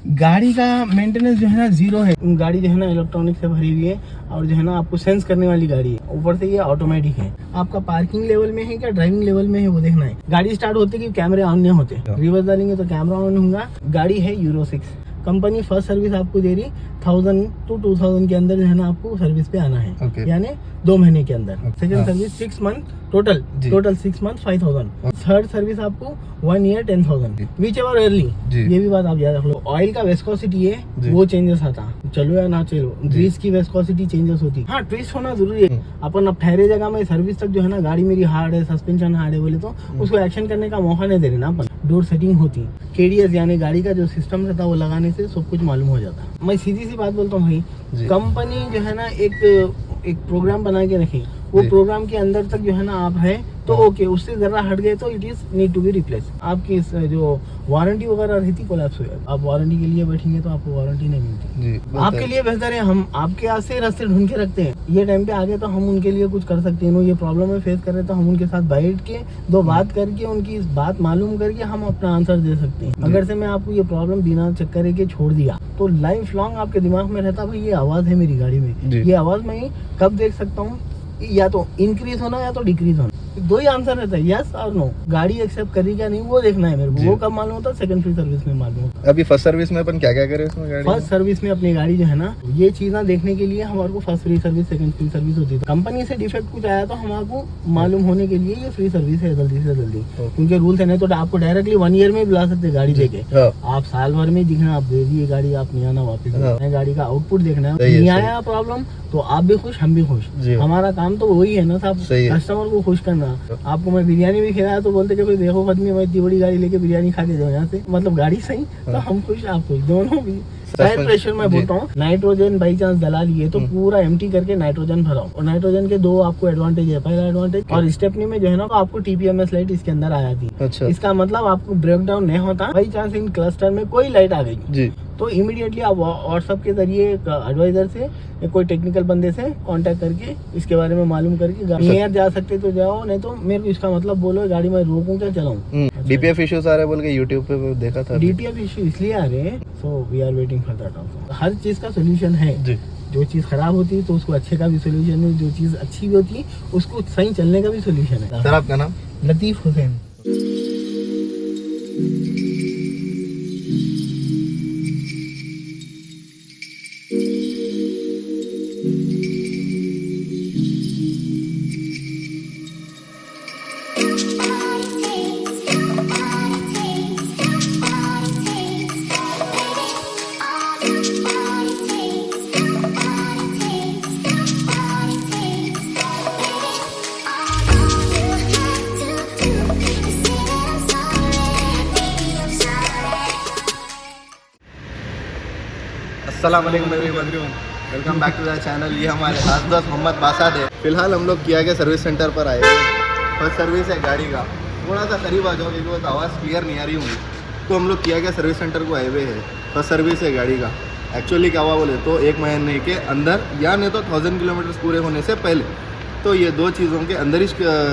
गाड़ी का मेंटेनेंस जो है ना जीरो है। गाड़ी जो है ना इलेक्ट्रॉनिक से भरी हुई है और जो है ना आपको सेंस करने वाली गाड़ी है। ऊपर से ये ऑटोमेटिक है। आपका पार्किंग लेवल में है क्या ड्राइविंग लेवल में है वो देखना है। गाड़ी स्टार्ट होते कि कैमरे ऑन नहीं होते, रिवर्स डालेंगे तो कैमरा ऑन होगा। गाड़ी है यूरो 6। कंपनी फर्स्ट सर्विस आपको दे रही 1000 to 2000 के अंदर जो है ना आपको सर्विस पे आना है, यानी 2 महीने के अंदर। Second service 6 month total 6 month 5000। Third service आपको 1 year 10,000 विच एवर अर्ली। ये भी बात आप याद रख लो। ऑयल का वेस्कोसिटी है वो चेंजेस आता, चलो या ना चलो, ग्रीस की वेस्कोसिटी चेंजेस होती। हाँ, ट्विस्ट होना जरूरी है। अपन अब ठहरे जगह में सर्विस तक जो है ना गाड़ी मेरी हार्ड है, सस्पेंशन हार्ड है बोले तो उसको एक्शन करने का मौका नहीं दे रहे ना अपन। डोर सेटिंग होती, केडीएस यानी गाड़ी का जो सिस्टम रहता वो लगाने से सब कुछ मालूम हो जाता। मैं सीधी सी बात बोलता हूँ भाई, कंपनी जो है ना एक प्रोग्राम बना के रखी, वो प्रोग्राम के अंदर तक जो है ना आप है तो ओके, उससे जरा हट गए तो it is need to be replace. आपकी जो वारंटी वगैरह रहती कोलैप्स हो जाती। आप वारंटी के लिए बैठेंगे तो आपको वारंटी नहीं मिलती। आपके लिए बेहतर है हम आपके यहाँ से रास्ते ढूंढ के रखते हैं। ये टाइम पे आ गए तो हम उनके लिए कुछ कर सकते हैं। ये प्रॉब्लम में फेस कर रहे तो हम उनके साथ बैठ के दो बात करके उनकी इस बात मालूम करके हम अपना आंसर दे सकते हैं। अगर से मैं आपको ये प्रॉब्लम बिना चेक करे के छोड़ दिया तो लाइफ लॉन्ग आपके दिमाग में रहता भाई ये आवाज है मेरी गाड़ी में, ये आवाज मैं कब देख सकता हूँ, या तो इंक्रीज होना या तो डिक्रीज होना। दो ही आंसर रहता है, यस और नो। गाड़ी एक्सेप्ट करी क्या नहीं वो देखना है मेरे को। वो कब मालूम होता है? सेकंड फ्री सर्विस में मालूम होता है। अभी फर्स्ट सर्विस में अपन क्या क्या करें इसमें गाड़ी? फर्स्ट सर्विस में अपनी गाड़ी जो है ना ये चीजें देखने के लिए हमारे को first free service second free service होती है। कंपनी से डिफेक्ट कुछ आया तो हमारे को मालूम होने के लिए ये फ्री सर्विस है जल्दी से जल्दी, क्योंकि रूल्स है। नहीं तो आपको डायरेक्टली 1 year में बुला सकते गाड़ी देके। आप साल भर में दिखना, आप दे दिए गाड़ी, आप नहीं आना वापिस। गाड़ी का आउटपुट देखना है, नहीं आया प्रॉब्लम तो आप भी खुश हम भी खुश। हमारा काम तो वही है ना साहब, कस्टमर को खुश करना। आपको मैं बिरयानी भी खिलाया तो बोलते कि भाई देखो आदमी मैं इतनी बड़ी गाड़ी लेके बिरयानी खा के जाओ यहाँ से, मतलब गाड़ी सही तो हम खुश आप खुश, दोनों भी। टायर प्रेशर मैं बोलता हूँ, नाइट्रोजन बाई चांस डला लिए तो पूरा एम्प्टी करके नाइट्रोजन भराओ। और नाइट्रोजन के दो आपको एडवांटेज है। पहला एडवांटेज, और स्टेपनी में जो है ना तो आपको TPMS लाइट इसके अंदर आ जाती है। इसका मतलब आपको ब्रेक डाउन नहीं होता। बाई चांस इन क्लस्टर में कोई लाइट आ गई तो इमीडिएटली आप व्हाट्सएप के जरिए एडवाइजर से या कोई टेक्निकल बंदे से कांटेक्ट करके इसके बारे में मालूम करके नियर जा सकते तो जाओ, नहीं तो मेरे को इसका मतलब बोलो गाड़ी में रोकूं क्या चलाऊं। DPF इश्यूज आ रहे बोल के यूट्यूब पे देखा था। DPF इश्यू इसलिए आ रहे हैं, so we are waiting for that also. हर चीज का सोल्यूशन है। जो चीज खराब होती है तो उसको अच्छे का भी सोल्यूशन है, जो चीज अच्छी भी होती है उसको सही चलने का भी सोल्यूशन है। सर आपका नाम? लतीफ हुसैन। अस्सलाम वालेकुम everyone, welcome back to the channel. ये हमारे दोस्त मोहम्मद बासाद है। फिलहाल हम लोग किया गया सर्विस सेंटर पर आए हैं। फर्स्ट सर्विस है गाड़ी का। थोड़ा सा करीब आ जाओ क्योंकि आवाज़ क्लियर नहीं आ रही होंगी। तो हम लोग किया गया सर्विस सेंटर को आए हुए है। फर्स्ट सर्विस है गाड़ी का। एक्चुअली क्या हुआ बोले तो 1 महीने के अंदर या नहीं तो 1000 किलोमीटर पूरे होने से पहले, तो ये दो चीज़ों के अंदर ही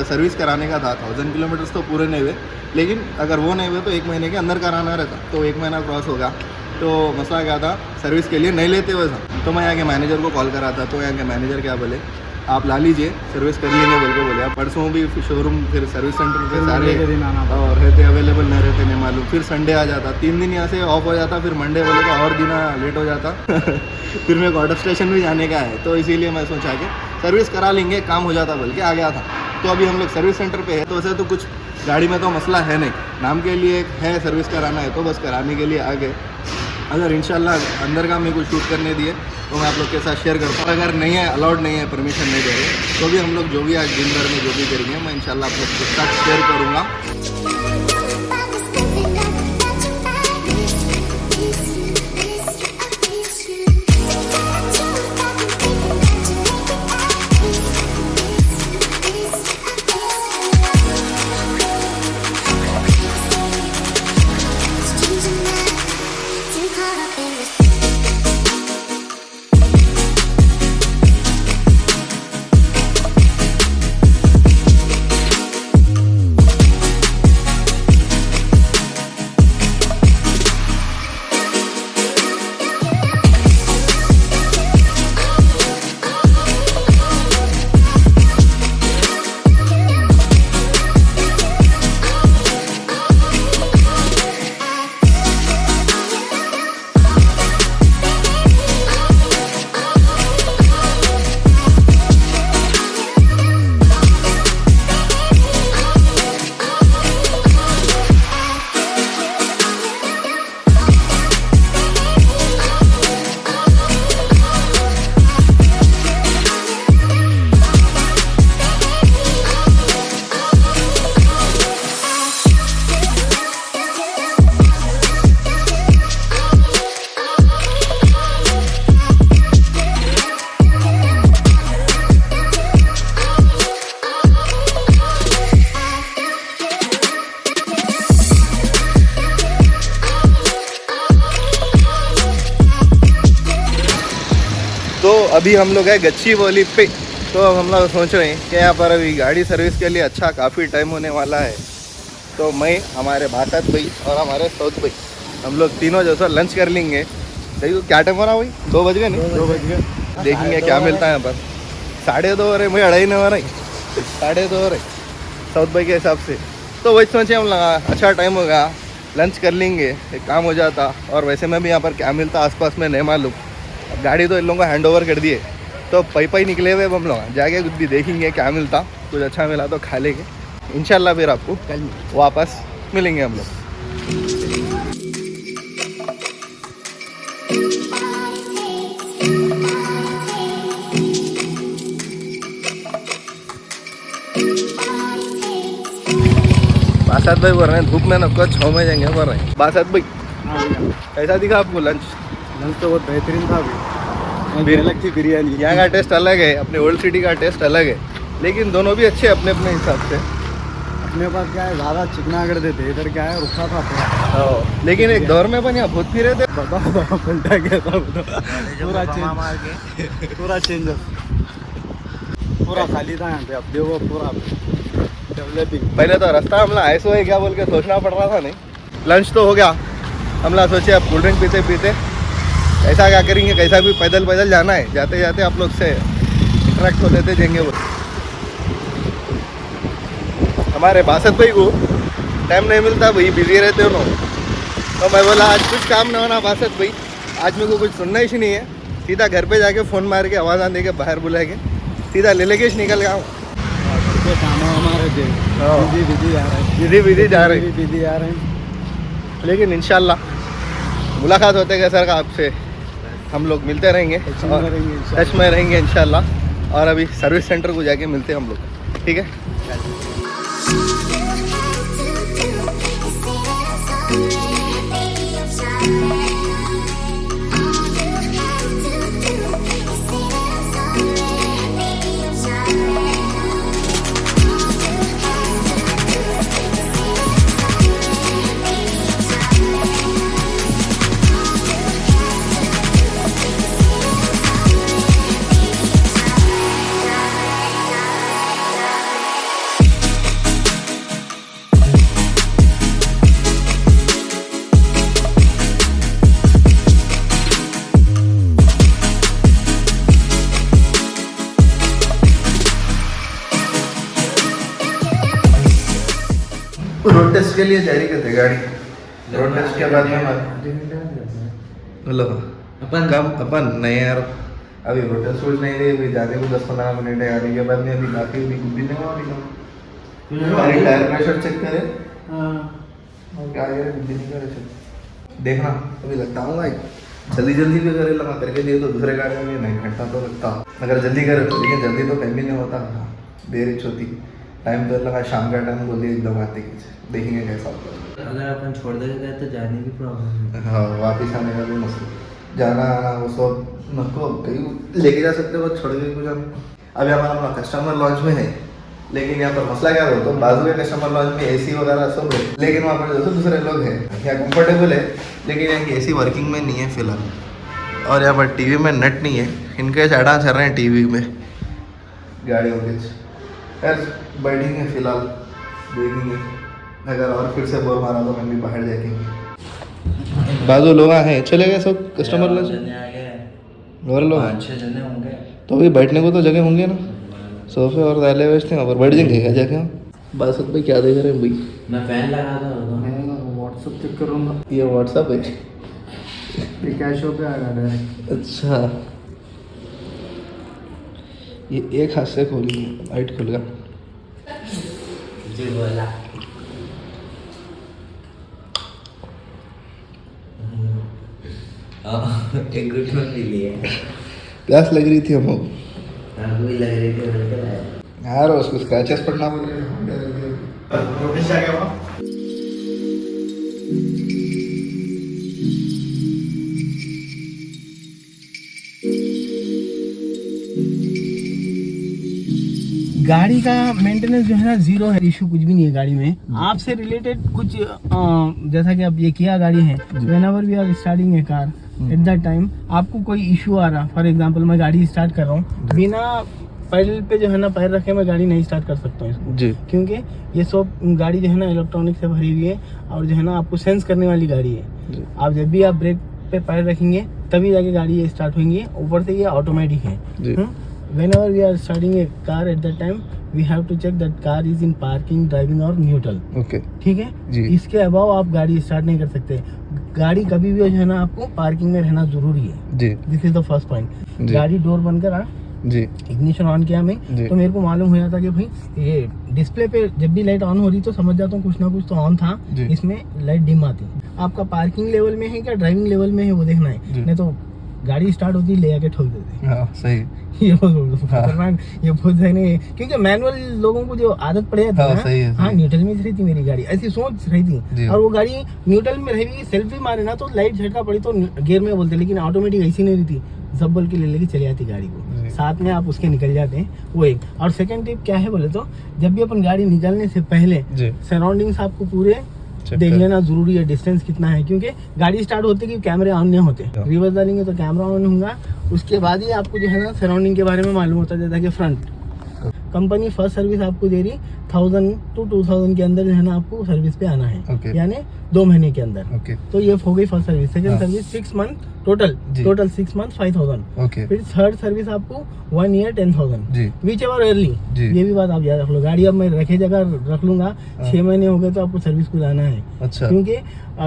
सर्विस कराने का था। 1000 किलोमीटर तो पूरे नहीं हुए, लेकिन अगर वो नहीं हुए तो 1 महीने के अंदर कराना रहता। तो 1 महीना क्रॉस होगा तो मसला क्या था, सर्विस के लिए नहीं लेते वैसा। तो मैं यहाँ के मैनेजर को कॉल करा था, तो यहाँ के मैनेजर क्या बोले, आप ला लीजिए सर्विस कर लेंगे बोल के बोले। आप परसों भी शोरूम फिर सर्विस सेंटर पे सारे और रहते अवेलेबल नहीं रहते नहीं मालूम। फिर संडे आ जाता, 3 दिन यहाँ से ऑफ हो जाता, फिर मंडे बोले तो और दिन लेट हो जाता। फिर मेरे को आउट ऑफ स्टेशन भी जाने का है, तो इसीलिए मैं सोचा कि सर्विस करा लेंगे, काम हो जाता बोल के आ गया था। तो अभी हम लोग सर्विस सेंटर पे है, तो वैसे तो कुछ गाड़ी में तो मसला है नहीं, नाम के लिए है सर्विस कराना है तो बस कराने के लिए आ गए। अगर इंशाल्लाह अंदर का मेरे को शूट करने दिए तो मैं आप लोग के साथ शेयर करता हूँ। अगर नहीं है, अलाउड नहीं है, परमिशन नहीं दे रहे, तो भी हम लोग जो भी आज दिन भर में जो भी करेंगे मैं इंशाल्लाह आप लोग के साथ शेयर करूँगा। अभी हम लोग है गच्चीबौली पे। तो अब हम लोग सोच रहे हैं कि यहाँ पर अभी गाड़ी सर्विस के लिए अच्छा काफ़ी टाइम होने वाला है। तो मैं, हमारे बासत भाई और हमारे सौद भाई, हम लोग तीनों जैसा लंच कर लेंगे। देखो क्या टाइम हो रहा भाई, 2 बज गए नहीं? 2 बज गए। देखेंगे क्या मिलता है यहाँ पर। 2:30 हो रहे, मैं 2:30 नहीं हो रही, 2:30 हो रहे सौद भाई के हिसाब से। तो वही सोचे हम लगा अच्छा टाइम होगा, लंच कर लेंगे, एक काम हो जाता। और वैसे में भी यहाँ पर क्या मिलता आसपास में नहीं मालूम। अब गाड़ी तो इन लोगों को हैंड ओवर कर दिए, तो पई निकले हुए हम लोग जाके कुछ भी देखेंगे क्या मिलता। कुछ अच्छा मिला तो खा लेंगे इंशाल्लाह, फिर आपको कल वापस मिलेंगे हम लोग। बासत भाई बोल रहे हैं धूप में नको 6 में जाएंगे बोल रहे हैं। बासत भाई कैसा दिखा आपको लंच? लंच तो बहुत बेहतरीन था अभी, अलग थी बिरयानी। यहाँ का टेस्ट अलग है, अपने ओल्ड सिटी का टेस्ट अलग है, लेकिन दोनों भी अच्छे अपने अपने हिसाब से। अपने पास क्या है, ज़्यादा चिकना कर देते, इधर क्या है रुखा था थोड़ा। लेकिन एक दौर में अपन यहाँ बहुत फिरे थे। बताओ पलटा गया था पूरा चेंज, पूरा खाली था यहाँ पे। अब देखो पूरा डेवलपिंग। पहले तो रास्ता हमला ऐसा है क्या बोल के सोचना पड़ रहा था। नहीं, लंच तो हो गया, हमला सोचे अब कोल्ड ड्रिंक पीते पीते ऐसा क्या करेंगे, कैसा भी पैदल पैदल जाना है, जाते जाते आप लोग से इंटरेक्ट हो लेते जाएंगे। वो हमारे बासत भाई को टाइम नहीं मिलता, वही बिजी रहते हो लोग। तो मैं बोला आज कुछ काम ना होना बासत भाई, आज मेरे को कुछ सुनना ही नहीं है, सीधा घर पे जाके फ़ोन मार के आवाज़ आने के बाहर बुला के सीधा ले लेके निकल गया हूँ। हमारे बिजी जा रहे हैं, बिजी आ रहे हैं। लेकिन इंशाल्लाह मुलाकात होते गए सर का आपसे, हम लोग मिलते रहेंगे, टच में रहेंगे इंशाल्लाह। और अभी सर्विस सेंटर को जाके मिलते हैं हम लोग, ठीक है? रोड टेस्ट के लिए जारी करते गाड़ी, रोड टेस्ट के बाद में मतलब अपन नहीं यार, अभी रोड टेस्ट कुछ नहीं रही, अभी जाने को 10-15 मिनट है, आने के बाद में अभी बाकी अभी कुछ भी नहीं हुआ। अभी हमारी टायर प्रेशर चेक करे और क्या यार कुछ भी नहीं करे चेक देखना। अभी लगता हूँ भाई जल्दी जल्दी भी करे लगा करके दिए तो दूसरे गाड़ी में नहीं घंटा तो लगता, अगर जल्दी करे तो, लेकिन जल्दी तो कहीं भी नहीं होता, देर ही होती। टाइम तो लगा शाम का टाइम बोलिए एकदम आते कि देखेंगे कैसा होता है। अगर अपन छोड़ देंगे तो जाने की प्रॉब्लम है। हाँ, वापिस आने का भी मसला, जाना आना वो सब नको कहीं लेके जा सकते हो, छोड़ के कुछ जाना। अभी हमारा कस्टमर लॉन्च में है, लेकिन यहाँ पर मसला क्या बोलते हो, बाजू के कस्टमर लॉन्च में AC वगैरह सब है, लेकिन वहाँ पर जैसे दूसरे लोग हैं यहाँ कंफर्टेबल है, लेकिन यहाँ की AC वर्किंग में नहीं है फिलहाल। और यहाँ पर TV में नेट नहीं है, इनके चाड़ा चल रहे हैं TV में गाड़ियों के। यार बैठेंगे फिलहाल, देखेंगे, अगर और फिर से बोर मारा तो हम भी बाहर जाएंगे। बाजू लोग हैं, चले गए सब कस्टमर लॉन्च और लोग 5-6 जने होंगे, तो अभी बैठने को तो जगह होंगे ना, सोफे और दालें बेचते हैं, वहाँ पर बैठ जाएंगे क्या जाके हम। बासत भाई क्या देख रहे हैं भाई? मैं फैन लगा था व्हाट्सअप चेक करूँगा, ये व्हाट्सअप है, ये कैश हो पे आएगा डायरेक्ट। अच्छा ये एक हाथ से खोलिए, लाइट खुल गया। जी बोला एक गुट में पी लिया, प्यास लग रही थी हमको, भी लग रही थी यार उसको स्क्रैचेस पड़ना बोल रहे गाड़ी का मेंटेनेंस जो है ना 0 है, इशू कुछ भी नहीं है गाड़ी में। आपसे रिलेटेड कुछ जैसा कि अब ये किया गाड़ी है, whenever we are starting a car at that time आपको कोई इशू आ रहा, फॉर एग्जांपल मैं गाड़ी स्टार्ट कर रहा हूँ, बिना पैडल पे जो है ना पैर रखे मैं गाड़ी नहीं स्टार्ट कर सकता हूँ इसको, जी क्योंकि ये सब गाड़ी जो है ना इलेक्ट्रॉनिक से भरी हुई है और जो है ना आपको सेंस करने वाली गाड़ी है। जी आप जब भी आप ब्रेक पे पैर रखेंगे तभी जाके गाड़ी ये स्टार्ट होंगी। ऊपर से ये ऑटोमेटिक है। जी whenever we are starting a car at that time we have to check that car is in parking, driving और neutral। ओके ठीक है जी इसके अलावा आप गाड़ी स्टार्ट नहीं कर सकते। गाड़ी कभी भी जो है ना आपको पार्किंग में रहना जरूरी है। जी this is the first point. जी। गाड़ी डोर बंद करा, जी इग्निशन ऑन किया मैं, जी। तो मेरे को मालूम हो जाता कि भाई ये डिस्प्ले पे जब भी लाइट ऑन हो रही तो समझ जाता हूँ कुछ ना कुछ तो ऑन था, जी। इसमें लाइट डिम आती। आपका पार्किंग लेवल में है क्या ड्राइविंग लेवल में है वो देखना है, जी। नहीं तो गाड़ी स्टार्ट होती ले आके ठोक देते। हाँ सही ये बहुत खतरनाक, ये बहुत सही नहीं है, क्योंकि मैनुअल लोगों को जो आदत पड़ जाती हाँ, है सही है, हाँ सही। न्यूट्रल में रही थी मेरी गाड़ी, ऐसी सोच रही जी। थी और वो गाड़ी न्यूट्रल में रही, सेल्फ भी मारे ना तो लाइट झटका पड़ी तो गियर में बोलते, लेकिन ऑटोमेटिक ऐसी नहीं रही थी, सब बोल के ले लेके चली जाती गाड़ी को, जी। साथ में आप उसके निकल जाते हैं। वो एक। और सेकंड टिप क्या है बोले तो जब भी अपन गाड़ी निकलने से पहले जी सराउंडिंग्स आपको पूरे check देख कर- लेना जरूरी है, डिस्टेंस कितना है, क्योंकि गाड़ी स्टार्ट होते कि कैमरे ऑन नहीं होते, हाँ। रिवर्स डालेंगे तो कैमरा ऑन होगा, उसके बाद ही आपको जो है ना सराउंडिंग के बारे में मालूम होता है। जैसा कि फ्रंट कंपनी फर्स्ट सर्विस आपको दे रही 1000 to 2000 के अंदर जो है ना आपको सर्विस पे आना है, Okay। यानी 2 महीने के अंदर। ओके तो ये हो गई फर्स्ट सर्विस। सेकंड हाँ। सर्विस 6 मंथ टोटल जी। 6 मंथ 5000। ओके फिर थर्ड सर्विस आपको 1 ईयर 10,000, जी विच एवर अर्ली। जी। ये भी बात आप याद रख लो, गाड़ी अब मैं रखे जगह रख लूंगा, हाँ। 6 महीने हो गए तो आपको सर्विस को लाना है, अच्छा क्योंकि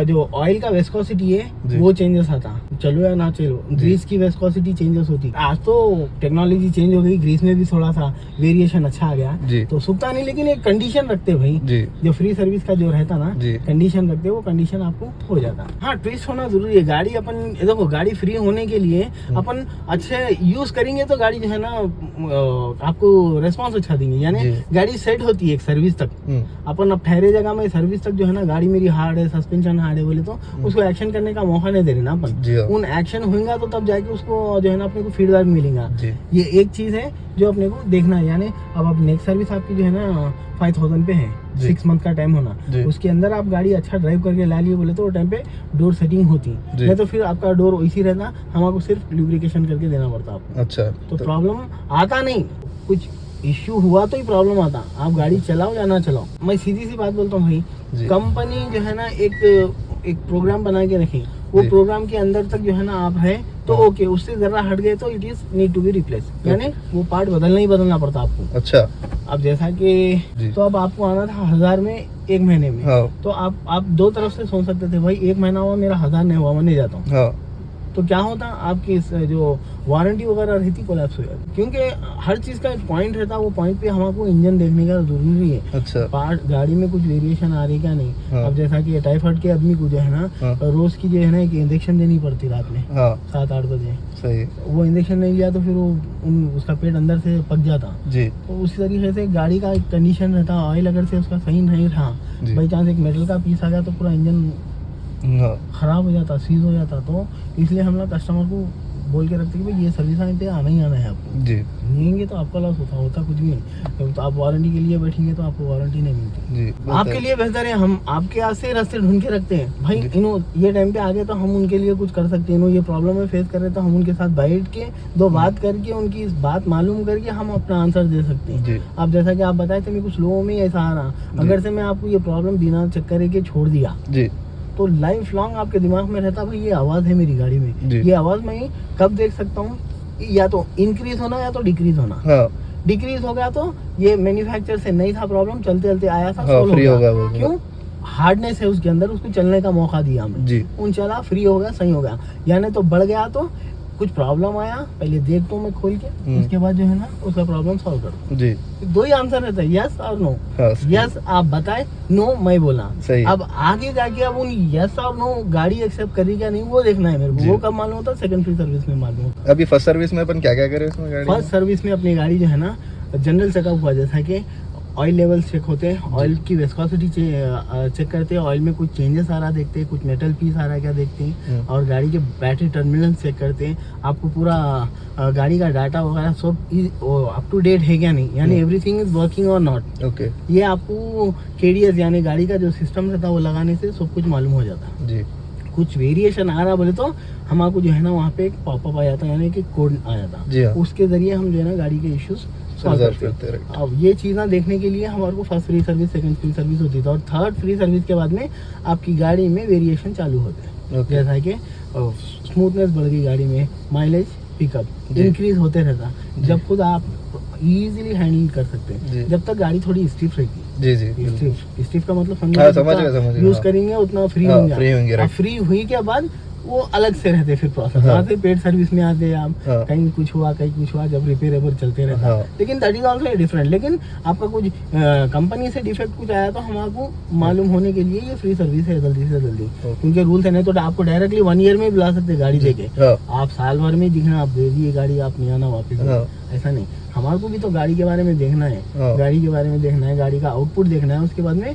जो ऑयल का वेस्कोसिटी है जी। वो चेंजेस आता, चलो या ना चलो, ग्रीस की वेस्कोसिटी चेंजेस होती। आज तो टेक्नोलॉजी चेंज हो गई, ग्रीस में भी थोड़ा सा वेरिएशन अच्छा आ गया, जी तो सूखता नहीं, लेकिन एक कंडीशन रखते भाई, जी जो फ्री सर्विस का जो रहता ना जी कंडीशन रखते, वो कंडीशन आपको हो जाता। हाँ ट्विस्ट होना जरूरी है। गाड़ी अपन देखो, गाड़ी फ्री होने के लिए अपन अच्छे यूज करेंगे तो गाड़ी जो है ना आपको रेस्पॉन्स अच्छा देंगे, यानी जी। गाड़ी सेट होती है एक सर्विस तक। अपन अब ठहरे जगह में सर्विस तक जो है ना गाड़ी मेरी हार्ड है, सस्पेंशन हार्ड है बोले तो उसको एक्शन करने का मौका नहीं दे रहे ना अपन। जी हाँ। उन एक्शन होगा तो तब जाके उसको जो है ना अपने को फीडबैक मिलेगा। जी ये एक चीज है जो अपने को देखना है। यानी अब नेक्स्ट सर्विस आपकी जो है ना 5000 पे है, जी। 6 मंथ का टाइम होना, जी। उसके अंदर आप गाड़ी अच्छा ड्राइव करके ला लिए बोले तो वो टाइम पे डोर सेटिंग होती, जी। नहीं तो फिर आपका डोर वैसी रहता, हमको सिर्फ लुब्रिकेशन करके देना पड़ता आपको। अच्छा तो प्रॉब्लम आता नहीं, कुछ इश्यू हुआ तो ही प्रॉब्लम आता। आप गाड़ी चलाओ या ना चलाओ, मैं सीधी सी बात बोलता हूँ भाई, जी कंपनी जो है ना एक प्रोग्राम बना के रखे, वो जी। प्रोग्राम के अंदर तक जो है ना आप है तो हाँ। ओके, उससे जरा हट गए तो it is need to be replace, यानी वो पार्ट बदलना ही बदलना पड़ता आपको। अच्छा अब जैसा कि जी। तो अब आपको आना था 1000 में 1 महीने में, हाँ तो आप दो तरफ से सोच सकते थे भाई 1 महीना हुआ मेरा 1000 नहीं हुआ, मैं नहीं जाता हूँ। हाँ तो क्या होता, आपकी जो वारंटी वगैरह रहती कोलैप्स हो जाती, क्योंकि हर चीज़ का एक पॉइंट रहता, वो पॉइंट पे हमको इंजन देखने का जरूरी है। अच्छा पार्ट गाड़ी में कुछ वेरिएशन आ रही क्या नहीं। हाँ। अब जैसा कि टाइफाइड के आदमी को जो है ना हाँ। रोज की जो है ना एक इंजेक्शन देनी पड़ती रात में हाँ 7-8 बजे, सही वो इंजेक्शन नहीं लिया तो फिर वो उसका पेट अंदर से पक जाता। जी तो उसी तरीके से गाड़ी का एक कंडीशन रहता, ऑयल अगर से उसका सही नहीं रहा, जी। बाई चांस एक मेटल का पीस आ गया तो पूरा इंजन हाँ खराब हो जाता, सीज हो जाता। तो इसलिए हम लोग कस्टमर को बोल के रखते कि भाई ये सर्विस आने पे आना ही आना है आपको, जी नहीं तो आपका लॉस होता कुछ भी नहीं। तो आप वारंटी के लिए बैठेंगे तो आपको वारंटी नहीं मिलती। जी आपके लिए बेहतर है हम आपके यहाँ से रास्ते ढूंढ के रखते हैं भाई, जी। इन्हों ये टाइम पे आ गए तो हम उनके लिए कुछ कर सकते हैं, इन्हों ये प्रॉब्लम में फेस कर रहे तो हम उनके साथ बैठ के दो बात करके उनकी इस बात मालूम करके हम अपना आंसर दे सकते हैं। जी अब जैसा कि आप बताए थे, कुछ लोगों में ऐसा आ रहा, अगर से मैं आपको ये प्रॉब्लम बिना चेक करे के छोड़ दिया जी तो लाइफ लॉन्ग आपके दिमाग में रहता भाई ये आवाज़ है मेरी गाड़ी में, जी। ये आवाज़ मैं कब देख सकता हूँ, या तो इंक्रीज होना या तो डिक्रीज होना। हाँ डिक्रीज हो गया तो ये मैन्युफैक्चर से नहीं था प्रॉब्लम, चलते चलते आया था, हाँ, solve free हो गया वो। क्यों, हार्डनेस है उसके अंदर, उसको चलने का मौका दिया हमने, जी उन चला, फ्री हो गया, सही हो गया। यानी तो बढ़ गया तो कुछ प्रॉब्लम आया, पहले देख तो मैं खोल के, उसके बाद जो है ना उसका प्रॉब्लम सॉल्व करो। जी दो ही आंसर रहता है, यस और नो। हाँ यस आप बताए, नो मैं बोला। सही अब आगे जाके अब उन यस और नो गाड़ी एक्सेप्ट करेगी या नहीं वो देखना है मेरे को। जी। वो कब मालूम होता है, सेकंड फ्री सर्विस में मालूम होता अभी फर्स्ट सर्विस में अपन क्या क्या करें इसमें गाड़ी है। फर्स्ट सर्विस में अपनी गाड़ी जो है ना जनरल चेकअप हुआ, जैसा कि ऑयल लेवल चेक होते हैं, ऑयल की वेस्कोसिटी चेक करते हैं, ऑयल में कुछ चेंजेस आ रहा देखते हैं, कुछ मेटल पीस आ रहा है क्या देखते हैं, और गाड़ी के बैटरी टर्मिनल चेक करते हैं, आपको पूरा गाड़ी का डाटा वगैरह सब अप टू डेट है क्या नहीं, यानी एवरीथिंग इज वर्किंग और नॉट। ओके ये आपको KDS यानी गाड़ी का जो सिस्टम रहता है वो लगाने से सब कुछ मालूम हो जाता है। जी कुछ वेरिएशन आ रहा बोले तो हमारे जो है ना वहाँ पे एक पॉपअप आ जाता है, यानी कि कोड आ जाता जी हाँ। उसके जरिए हम जो है ना गाड़ी के इश्यूज सॉल्व Resolve करते करते हैं। अब ये चीज़ें देखने के लिए हमारे को first free service, second free service होती थी, और थर्ड फ्री सर्विस के बाद में आपकी गाड़ी में वेरिएशन चालू होते हैं। ओके। जैसा कि स्मूथनेस बढ़ गई गाड़ी में, माइलेज, पिकअप जी। इंक्रीज होते रहता, जब खुद आप इजीली हैंडल कर सकते जी। हैं, जब तक गाड़ी थोड़ी स्टिफ रहेगी। जी जी बिल्कुल। स्टिफ का मतलब हाँ, समझ गया, यूज हाँ। करेंगे उतना फ्री हाँ, होंगे। free होंगे, अब right। फ्री हुई के बाद वो अलग से रहते फिर प्रोसेस, हाँ। वहाँ से पेड सर्विस में आते हैं आप, हाँ। कहीं कुछ हुआ कहीं कुछ हुआ, जब रिपेयरेबल चलते रहता हाँ। लेकिन दैट इज ऑल्सो डिफरेंट। लेकिन आपका कुछ कंपनी से डिफेक्ट कुछ आया तो हमारे मालूम होने के लिए ये फ्री सर्विस है जल्दी से जल्दी, क्योंकि रूल्स है, नहीं तो आपको डायरेक्टली 1 ईयर में बुला सकते गाड़ी देके, हाँ। आप साल भर में दिखना, आप दे दिए गाड़ी, आप नहीं आना वापस। हाँ। ऐसा नहीं, हमारे को भी तो गाड़ी के बारे में देखना है, हाँ। गाड़ी के बारे में देखना है, गाड़ी का आउटपुट देखना है, उसके बाद में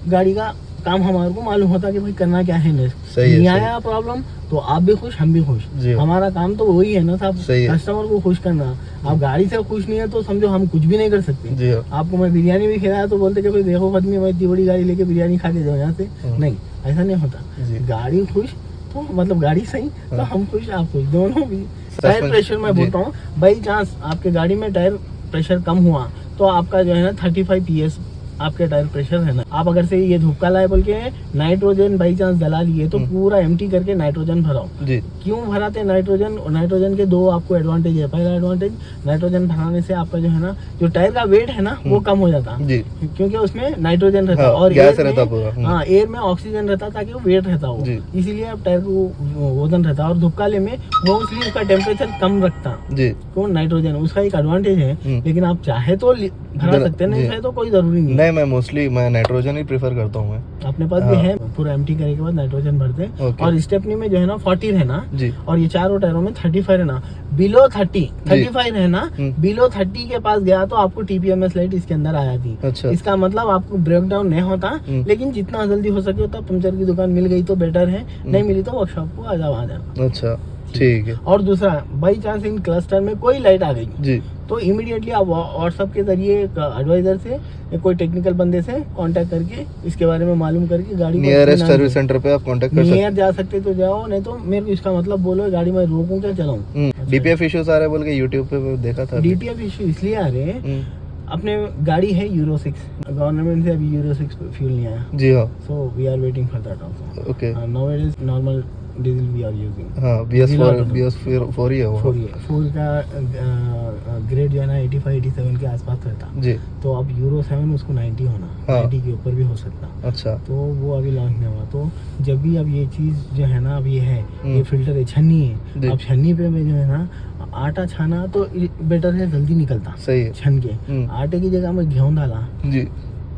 गाड़ी का काम हमारे को मालूम होता कि भाई करना क्या है नेक्स्ट। सही है, नहीं सही। आया प्रॉब्लम तो आप भी खुश, हम भी खुश, जी। हमारा काम तो वही है ना साहब, सही है। कस्टमर को खुश करना। आप गाड़ी से खुश नहीं है तो समझो हम कुछ भी नहीं कर सकते। जी हाँ। आपको मैं बिरयानी भी खिलाया तो बोलते कि भाई देखो आदमी, मैं इतनी बड़ी गाड़ी लेके बिरयानी खा के जाओ यहाँ से, हाँ। नहीं, ऐसा नहीं होता। जी। गाड़ी खुश तो मतलब गाड़ी सही तो हाँ। हम खुश, आप खुश, दोनों भी। टायर प्रेशर मैं जी। बोलता हूँ, बाई चांस आपके गाड़ी में टायर प्रेशर कम हुआ तो आपका जो है ना 35 PS आपके टायर प्रेशर है ना, आप अगर से ये धुपका लाए बोल के नाइट्रोजन बाई चांस जला लिए तो पूरा एम्प्टी करके नाइट्रोजन भराओ। जी। क्यों भराते हैं नाइट्रोजन? नाइट्रोजन के दो आपको एडवांटेज है। पहला एडवांटेज, नाइट्रोजन भराने से आपका जो है ना जो टायर का वेट है ना वो कम हो जाता, जी। क्योंकि उसमें नाइट्रोजन रहता हाँ, और गैस एयर रहता में- पूरा। हाँ, एयर में ऑक्सीजन रहता ताकि वो वेट रहता हो, जी। इसीलिए आप टायर को वजन रहता। और धुपकाले में मोस्टली उसका टेम्परेचर कम रखता, जी। क्यों? नाइट्रोजन, उसका एक एडवांटेज है। हम्म। लेकिन आप चाहे तो भरा सकते हैं, नहीं जी। चाहे तो कोई जरूरी नहीं है। नहीं, मैं मोस्टली मैं नाइट्रोजन ही प्रेफर करता हूँ मैं। अपने पास भी हाँ। है, पूरा एम्प्टी करने के बाद नाइट्रोजन भरते हैं। ओके। और स्टेपनी में जो है ना 40 रहना, जी। और ये चारों टायरों में 35 रहना। बिलो 35 रहना, हम्म। बिलो 30 के पास गया तो आपको TPMS लाइट इसके अंदर आ जाती। अच्छा। इसका मतलब आपको ब्रेक डाउन नहीं होता, लेकिन जितना जल्दी हो सके उतना पंचर की दुकान मिल गई तो बेटर है, नहीं मिली तो वर्कशॉप को आ जाओ। अच्छा, ठीक है। और दूसरा, बाई चांस इन क्लस्टर में कोई लाइट आ गई जी। तो इमीडिएटली आप व्हाट्सएप के जरिए एडवाइजर से या कोई टेक्निकल बंदे से कांटेक्ट करके इसके बारे में मालूम करके गाड़ी को नियरेस्ट सर्विस सेंटर पे आप कांटेक्ट कर सकते नियर जा सकते तो जाओ, नहीं तो मेरे को इसका मतलब बोलो गाड़ी में रोकूं क्या चलाऊं। हैं। DPF इश्यूज आ रहे बोल के यूट्यूब पे देखा था। DTF इशू इसलिए आ रहे हैं, हम्म। अपने गाड़ी है Euro 6, गवर्नमेंट से अभी Euro 6 फ्यूल नहीं आया, जी हाँ। So we are waiting for that also. Okay. Now it is normal diesel we are using. हाँ, BS4 ही है वो। 4 का ग्रेड जो है ना 85-87 के आसपास रहता, जी। तो अब Euro 7 उसको 90 होना, हाँ। 90 के ऊपर भी हो सकता। अच्छा। तो वो अभी लॉन्च नहीं हुआ। तो जब भी अब ये चीज़ जो है ना अब ये है, ये फिल्टर है, छन्नी जी। है, अब छन्नी पे में जो है ना आटा छाना तो बेटर है, जल्दी निकलता सही है। छन के। आटे की जगह मैं गेहूं डाला, जी।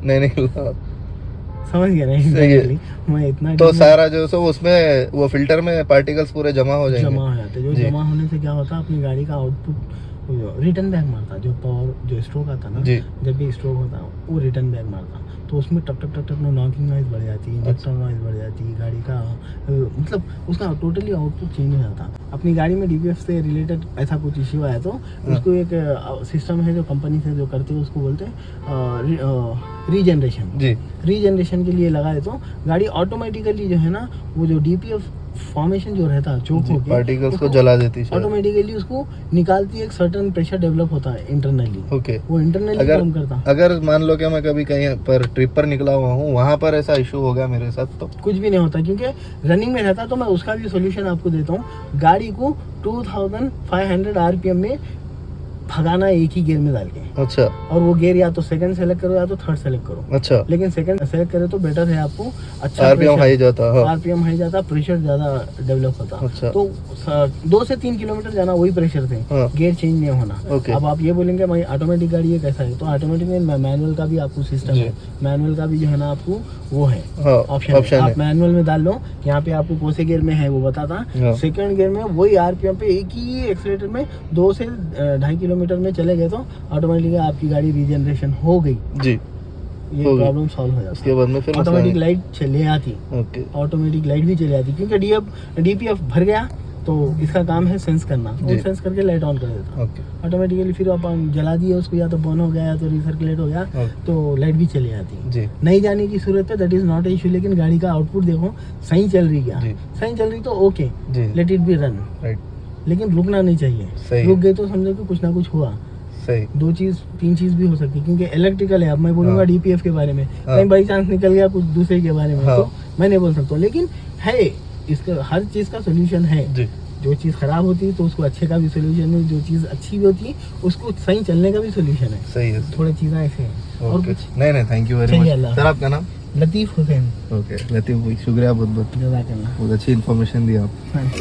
नहीं निकला। समझ गया ना? सही है। Exactly। मैं इतना तो सारा जो सो उसमें वो फिल्टर में पार्टिकल्स पूरे जमा हो जाएंगे। जमा हो जाते, जो जी। जमा होने से क्या होता, अपनी गाड़ी का आउटपुट रिटर्न बैक मारता, जो पावर जो स्ट्रोक आता ना, जी। जब भी स्ट्रोक होता वो रिटर्न बैक मारता, तो उसमें टक टक टक टक नॉकिंग नॉइज बढ़ जाती है, इंजेक्टर नॉइज बढ़ जाती है, गाड़ी का मतलब उसका टोटली आउटपुट चेंज हो जाता। अपनी गाड़ी में DPF से रिलेटेड ऐसा कुछ इश्यू आया तो उसको एक सिस्टम है जो कंपनी से जो करते हैं उसको बोलते हैं रीजनरेशन। जी। रीजनरेशन के लिए लगाए तो गाड़ी ऑटोमेटिकली जो है ना वो जो DPF फॉर्मेशन जो रहता है चोक होके पार्टिकल्स को जला देती है। ऑटोमेटिकली उसको निकालती है, एक सर्टेन प्रेशर डेवलप होता है इंटरनली, ओके। वो इंटरनली काम करता। अगर मान लो कि मैं कभी कहीं पर ट्रिप पर निकला हुआ हूँ, वहाँ पर ऐसा इशू हो गया मेरे साथ तो कुछ भी नहीं होता क्योंकि रनिंग में रहता। तो मैं उसका भी सोल्यूशन आपको देता हूँ। गाड़ी को 2500 RPM में भगाना एक ही गियर में डाल के, अच्छा। और वो गियर या तो सेकंड सेलेक्ट करो या तो थर्ड सेलेक्ट करो। अच्छा। लेकिन सेकंड सेलेक्ट करे तो बेटर है, आपको अच्छा RPM हाई जाता। हाँ। RPM हाई जाता, प्रेशर ज्यादा डेवलप होता। अच्छा। तो 2 से 3 किलोमीटर जाना वही प्रेशर से, हाँ। गियर चेंज नहीं होना। ओके। अब आप ये बोलेंगे भाई ऑटोमेटिक गाड़ी है कैसा है, तो ऑटोमेटिक में मैनुअल का भी आपको सिस्टम जी। है, मैनुअल का भी जो है ना आपको वो है हाँ, ऑप्शन ऑप्शन है। है। आप मैनुअल में डाल लो, यहाँ पे आपको कौन से गियर में है वो बताता। हाँ। सेकंड गियर में वही RPM पे एक ही एक्सीलेटर में 2 से 2.5 किलोमीटर में चले गए तो ऑटोमेटिकली आपकी गाड़ी रीजनरेशन हो गई, जी। ये हो गई। प्रॉब्लम सॉल्व हो उसके जाता। बाद में फिर ऑटोमेटिक लाइट चले आती, ओके। ऑटोमेटिक लाइट भी चली आती, क्योंकि DPF भर गया तो इसका काम है सेंस करना, वो जी। सेंस करके लाइट ऑन कर देता है ओके ऑटोमेटिकली। फिर अपन जला दिए उसको, या तो बर्न हो गया या तो रिसर्कुलेट हो गया, ओके। तो लाइट भी चली जाती है। जी नहीं जाने की सूरत पे दैट इज नॉट इशू, लेकिन गाड़ी का आउटपुट देखो सही चल रही क्या, जी। सही चल रही तो ओके, जी let it be run, right लेकिन रुकना नहीं चाहिए। सही रुक गए तो समझो कि कुछ ना कुछ हुआ। सही 2 चीज 3 चीज भी हो सकती है, क्योंकि इलेक्ट्रिकल है। अब मैं बोलूंगा हाँ। डीपीएफ के बारे में, हाँ। कहीं बाई चांस निकल गया कुछ दूसरे के बारे में, हाँ। तो मैं नहीं बोल सकता हूँ। लेकिन है, इसका हर चीज का सोल्यूशन है। जी जो चीज़ खराब होती है तो उसको अच्छे का भी सोल्यूशन है, जो चीज़ अच्छी भी होती है उसको सही चलने का भी सोल्यूशन है। सही है थोड़ी चीज़ें ऐसे हैं और ओके कुछ। नहीं नहीं थैंक यू वेरी चलिए, मच अल्लाह सर। आपका नाम? लतीफ़ हुसैन, ओके लतीफ़ भाई शुक्रिया बहुत बहुत, जज़ाकल्लाह। बहुत अच्छी इन्फॉर्मेशन दी आप। हाँ।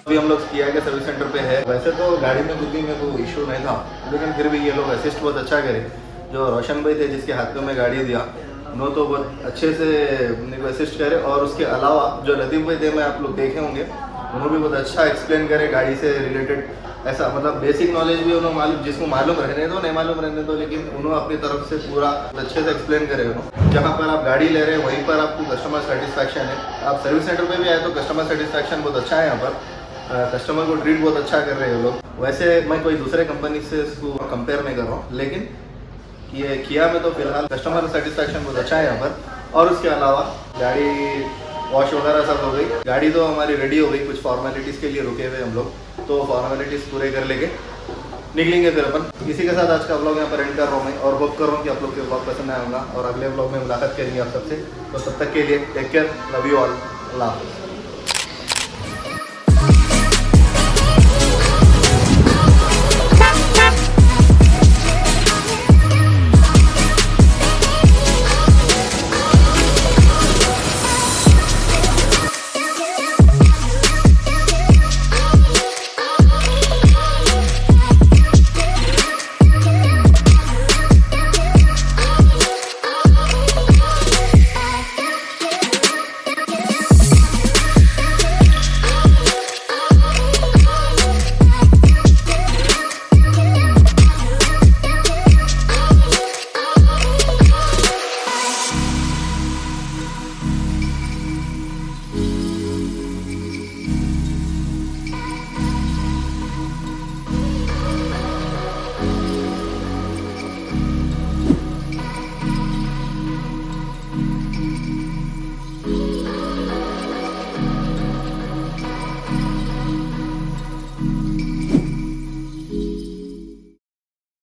अभी हम लोग किया के सर्विस सेंटर पे है। वैसे तो गाड़ी में कुछ भी मेरे को इशू नहीं था, लेकिन फिर भी ये लोग असिस्ट बहुत अच्छा करे। जो रोशन भाई थे जिसके हाथों में गाड़ी दिया, उन्होंने तो बहुत अच्छे से मेरे को असिस्ट करे। और उसके अलावा जो लतीफ़ भाई थे, मैं आप लोग देखे होंगे, उन्होंने भी बहुत अच्छा एक्सप्लेन करे गाड़ी से रिलेटेड। ऐसा मतलब बेसिक नॉलेज भी उन्होंने मालूम, जिसको मालूम रहने दो नहीं मालूम रहने दो, लेकिन उन्होंने अपनी तरफ से पूरा अच्छे से एक्सप्लेन करे। उन्होंने जहाँ पर आप गाड़ी ले रहे हैं वहीं पर आपको कस्टमर सेटिस्फैक्शन है। आप सर्विस सेंटर पे भी आए तो कस्टमर सेटिस्फैक्शन बहुत अच्छा है। यहाँ पर कस्टमर को ट्रीट बहुत अच्छा कर रहे हैं लोग। वैसे मैं कोई दूसरे कंपनी से इसको कंपेयर नहीं कर रहा हूँ, लेकिन ये किया में तो फिलहाल कस्टमर सेटिस्फैक्शन बहुत अच्छा है यहाँ पर। और उसके अलावा गाड़ी वॉश वगैरह सब हो गई, गाड़ी तो हमारी रेडी हो गई। कुछ फॉर्मेलिटीज़ के लिए रुके हुए हम लोग, तो फॉर्मेलिटीज़ पूरे कर लेंगे निकलेंगे फिर अपन। इसी के साथ आज का व्लॉग यहाँ पर एंड कर रहा हूँ मैं, और होप कर रहा हूँ कि आप लोग के व्लॉग पसंद आया होगा, और अगले व्लॉग में मुलाकात करेंगे आप सबसे। तो तब तक के लिए take care, love you all, अल्लाह हाफिज़।